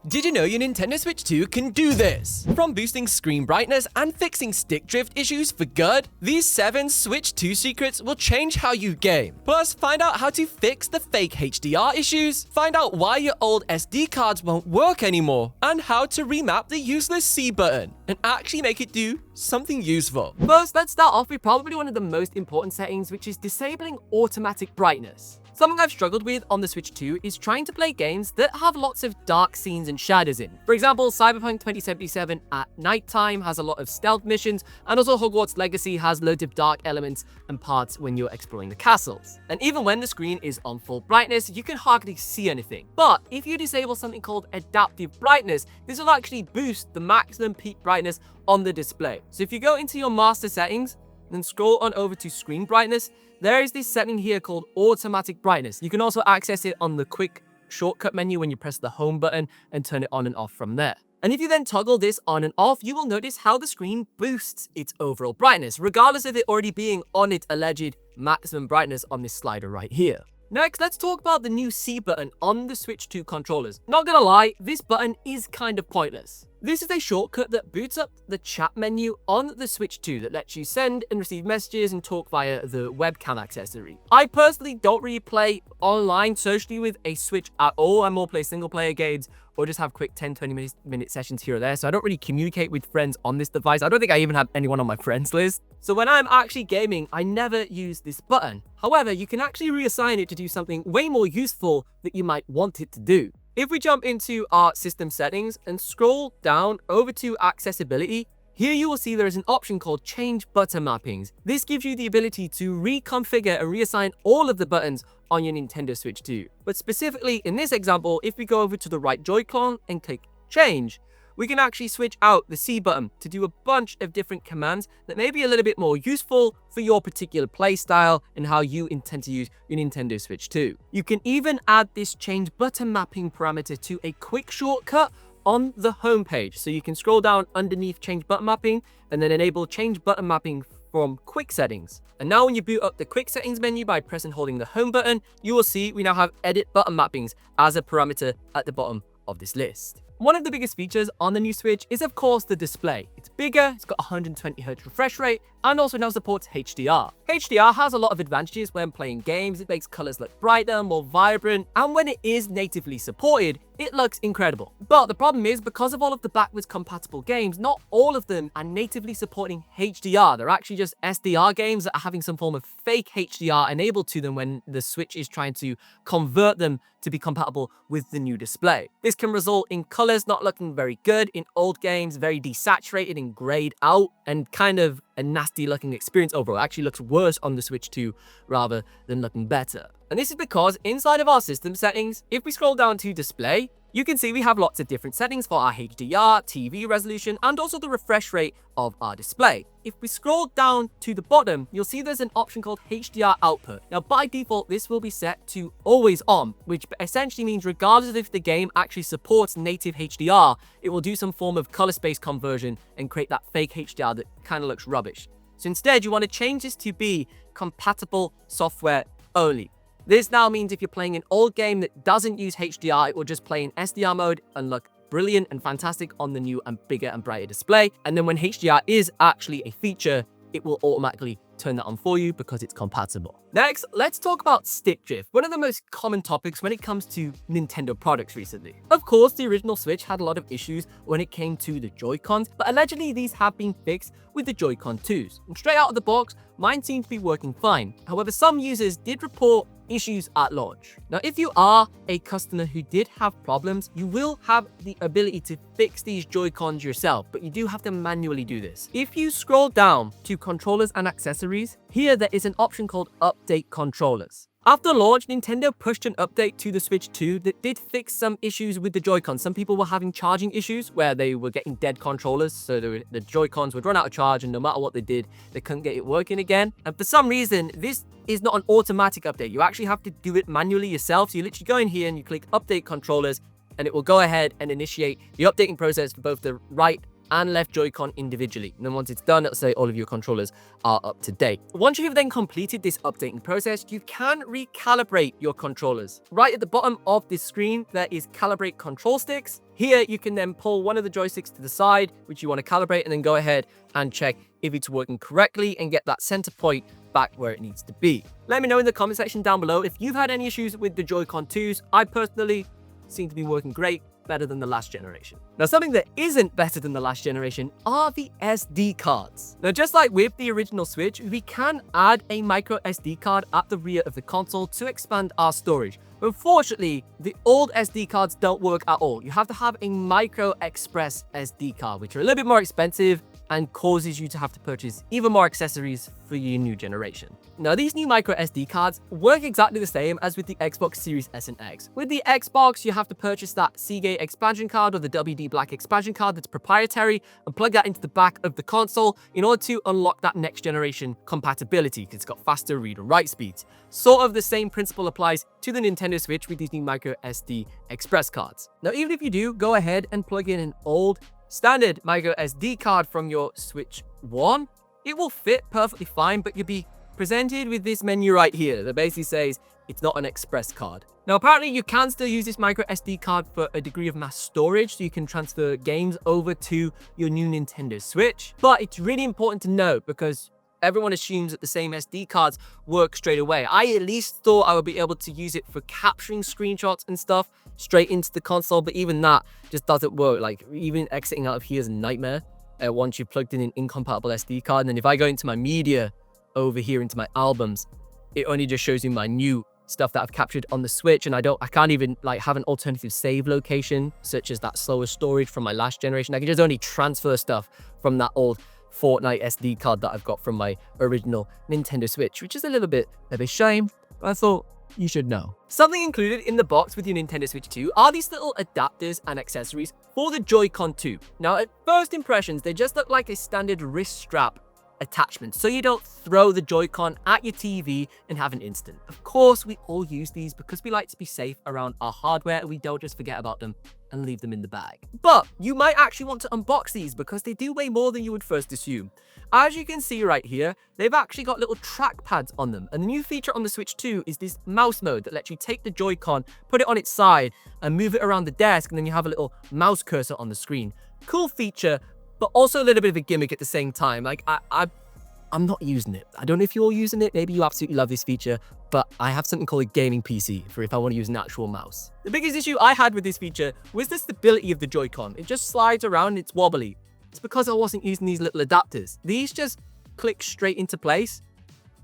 Did you know your Nintendo Switch 2 can do this? From boosting screen brightness and fixing stick drift issues for good, these 7 Switch 2 secrets will change how you game. Plus, find out how to fix the fake HDR issues, find out why your old SD cards won't work anymore, and how to remap the useless C button and actually make it do something useful. First, let's start off with probably one of the most important settings, which is disabling automatic brightness. Something I've struggled with on the Switch 2 is trying to play games that have lots of dark scenes and shadows in. For example, Cyberpunk 2077 at nighttime has a lot of stealth missions, and also Hogwarts Legacy has loads of dark elements and parts when you're exploring the castles. And even when the screen is on full brightness, you can hardly see anything. But if you disable something called adaptive brightness, this will actually boost the maximum peak brightness on the display. So if you go into your master settings, then scroll on over to screen brightness, there is this setting here called automatic brightness. You can also access it on the quick shortcut menu when you press the home button and turn it on and off from there. And if you then toggle this on and off, you will notice how the screen boosts its overall brightness, regardless of it already being on its alleged maximum brightness on this slider right here. Next, let's talk about the new C button on the Switch 2 controllers. Not gonna lie, this button is kind of pointless. This is a shortcut that boots up the chat menu on the Switch 2 that lets you send and receive messages and talk via the webcam accessory. I personally don't really play online socially with a Switch at all. I more play single player games or just have quick 10-20 minute sessions here or there, so I don't really communicate with friends on this device. I don't think I even have anyone on my friends list. So when I'm actually gaming, I never use this button. However, you can actually reassign it to do something way more useful that you might want it to do. If we jump into our system settings and scroll down over to accessibility, here you will see there is an option called change button mappings. This gives you the ability to reconfigure and reassign all of the buttons on your Nintendo Switch 2. But specifically in this example, if we go over to the right Joy-Con and click change, we can actually switch out the C button to do a bunch of different commands that may be a little bit more useful for your particular play style and how you intend to use your Nintendo Switch 2. You can even add this change button mapping parameter to a quick shortcut on the home page. So you can scroll down underneath change button mapping and then enable change button mapping from quick settings. And now when you boot up the quick settings menu by pressing and holding the home button, you will see we now have edit button mappings as a parameter at the bottom of this list. One of the biggest features on the new Switch is of course the display. It's bigger, it's got 120Hz refresh rate, and also now supports HDR. HDR has a lot of advantages when playing games. It makes colors look brighter, more vibrant, and when it is natively supported, it looks incredible. But the problem is, because of all of the backwards compatible games, not all of them are natively supporting HDR. They're actually just SDR games that are having some form of fake HDR enabled to them when the Switch is trying to convert them to be compatible with the new display. This can result in colors not looking very good in old games, very desaturated and grayed out, and kind of a nasty looking experience overall. It actually looks worse on the Switch 2 rather than looking better. And this is because inside of our system settings, if we scroll down to display, you can see we have lots of different settings for our HDR, TV resolution, and also the refresh rate of our display. If we scroll down to the bottom, you'll see there's an option called HDR output. Now, by default, this will be set to always on, which essentially means regardless of if the game actually supports native HDR, it will do some form of color space conversion and create that fake HDR that kind of looks rubbish. So instead, you want to change this to be compatible software only. This now means if you're playing an old game that doesn't use HDR, it will just play in SDR mode and look brilliant and fantastic on the new and bigger and brighter display. And then when HDR is actually a feature, it will automatically turn that on for you because it's compatible. Next, let's talk about stick drift, one of the most common topics when it comes to Nintendo products recently. Of course, the original Switch had a lot of issues when it came to the Joy-Cons, but allegedly these have been fixed with the Joy-Con 2s. And straight out of the box, mine seemed to be working fine. However, some users did report issues at launch. Now, if you are a customer who did have problems, you will have the ability to fix these Joy-Cons yourself, but you do have to manually do this. If you scroll down to controllers and accessories, here there is an option called update controllers. After launch, Nintendo pushed an update to the Switch 2 that did fix some issues with the Joy-Cons. Some people were having charging issues where they were getting dead controllers, so the Joy-Cons would run out of charge, and no matter what they did, they couldn't get it working again. And for some reason, this is not an automatic update. You actually have to do it manually yourself. So you literally go in here and you click update controllers, and it will go ahead and initiate the updating process for both the right and left Joy-Con individually. And then once it's done, it'll say all of your controllers are up to date. Once you've then completed this updating process, you can recalibrate your controllers. Right at the bottom of this screen, there is calibrate control sticks. Here, you can then pull one of the joysticks to the side, which you want to calibrate, and then go ahead and check if it's working correctly and get that center point back where it needs to be. Let me know in the comment section down below if you've had any issues with the Joy-Con 2s. I personally seem to be working great, better than the last generation. Now, something that isn't better than the last generation are the SD cards. Now, just like with the original Switch, we can add a micro SD card at the rear of the console to expand our storage. But unfortunately, the old SD cards don't work at all. You have to have a micro express SD card, which are a little bit more expensive and causes you to have to purchase even more accessories for your new generation. Now, these new micro SD cards work exactly the same as with the Xbox Series S and X. With the Xbox, you have to purchase that Seagate expansion card or the WD Black expansion card that's proprietary and plug that into the back of the console in order to unlock that next generation compatibility, because it's got faster read and write speeds. Sort of the same principle applies to the Nintendo Switch with these new micro SD express cards. Now, even if you do go ahead and plug in an old standard micro SD card from your Switch 1, it will fit perfectly fine, but you'll be presented with this menu right here that basically says it's not an express card. Now, apparently you can still use this micro SD card for a degree of mass storage, so you can transfer games over to your new Nintendo Switch. But it's really important to note, because everyone assumes that the same SD cards work straight away. I at least thought I would be able to use it for capturing screenshots and stuff straight into the console, but even that just doesn't work. Like, even exiting out of here is a nightmare once you've plugged in an incompatible SD card. And then if I go into my media over here, into my albums, it only just shows you my new stuff that I've captured on the Switch, and I can't even like have an alternative save location, such as that slower storage from my last generation. I can just only transfer stuff from that old Fortnite SD card that I've got from my original Nintendo Switch, which is a little bit of a shame, but I thought you should know. Something included in the box with your Nintendo Switch 2 are these little adapters and accessories for the Joy-Con 2. Now, at first impressions, they just look like a standard wrist strap attachment, so you don't throw the Joy-Con at your TV and have an instant. Of course, we all use these because we like to be safe around our hardware and we don't just forget about them and leave them in the bag. But you might actually want to unbox these because they do weigh more than you would first assume. As you can see right here, they've actually got little track pads on them, and the new feature on the Switch 2 is this mouse mode that lets you take the Joy-Con, put it on its side and move it around the desk, and then you have a little mouse cursor on the screen. Cool feature, but also a little bit of a gimmick at the same time. Like, I'm not using it. I don't know if you're all using it. Maybe you absolutely love this feature, but I have something called a gaming PC for if I want to use an actual mouse. The biggest issue I had with this feature was the stability of the Joy-Con. It just slides around and it's wobbly. It's because I wasn't using these little adapters. These just click straight into place,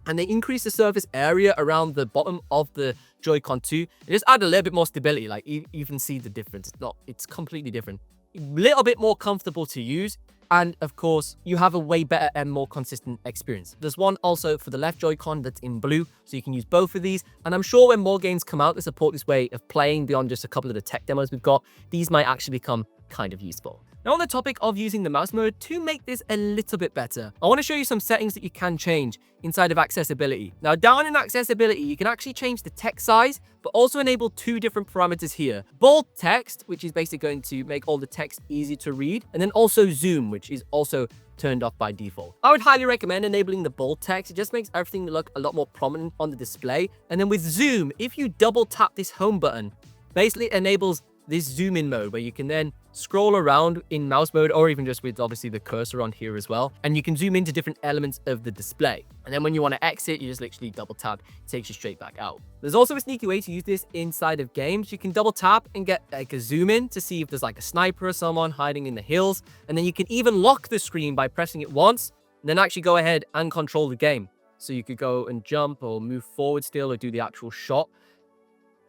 and they increase the surface area around the bottom of the Joy-Con 2. They just add a little bit more stability. Like, you can see the difference. It's completely different. A little bit more comfortable to use. And of course, you have a way better and more consistent experience. There's one also for the left Joy-Con that's in blue, so you can use both of these. And I'm sure when more games come out that support this way of playing beyond just a couple of the tech demos we've got, these might actually become kind of useful. Now, on the topic of using the mouse mode, to make this a little bit better, I want to show you some settings that you can change inside of accessibility. Now, down in accessibility, you can actually change the text size, but also enable two different parameters here. Bold text, which is basically going to make all the text easy to read, and then also zoom, which is also turned off by default. I would highly recommend enabling the bold text. It just makes everything look a lot more prominent on the display. And then with zoom, if you double tap this home button, basically it enables this zoom in mode where you can then scroll around in mouse mode, or even just with obviously the cursor on here as well, and you can zoom into different elements of the display. And then when you want to exit, you just literally double tap, it takes you straight back out. There's also a sneaky way to use this inside of games. You can double tap and get like a zoom in to see if there's like a sniper or someone hiding in the hills, and then you can even lock the screen by pressing it once and then actually go ahead and control the game. So you could go and jump or move forward still or do the actual shot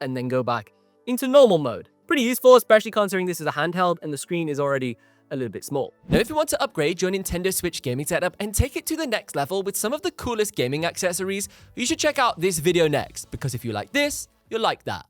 and then go back into normal mode. Pretty useful, especially considering this is a handheld and the screen is already a little bit small. Now, if you want to upgrade your Nintendo Switch gaming setup and take it to the next level with some of the coolest gaming accessories, you should check out this video next, because if you like this, you'll like that.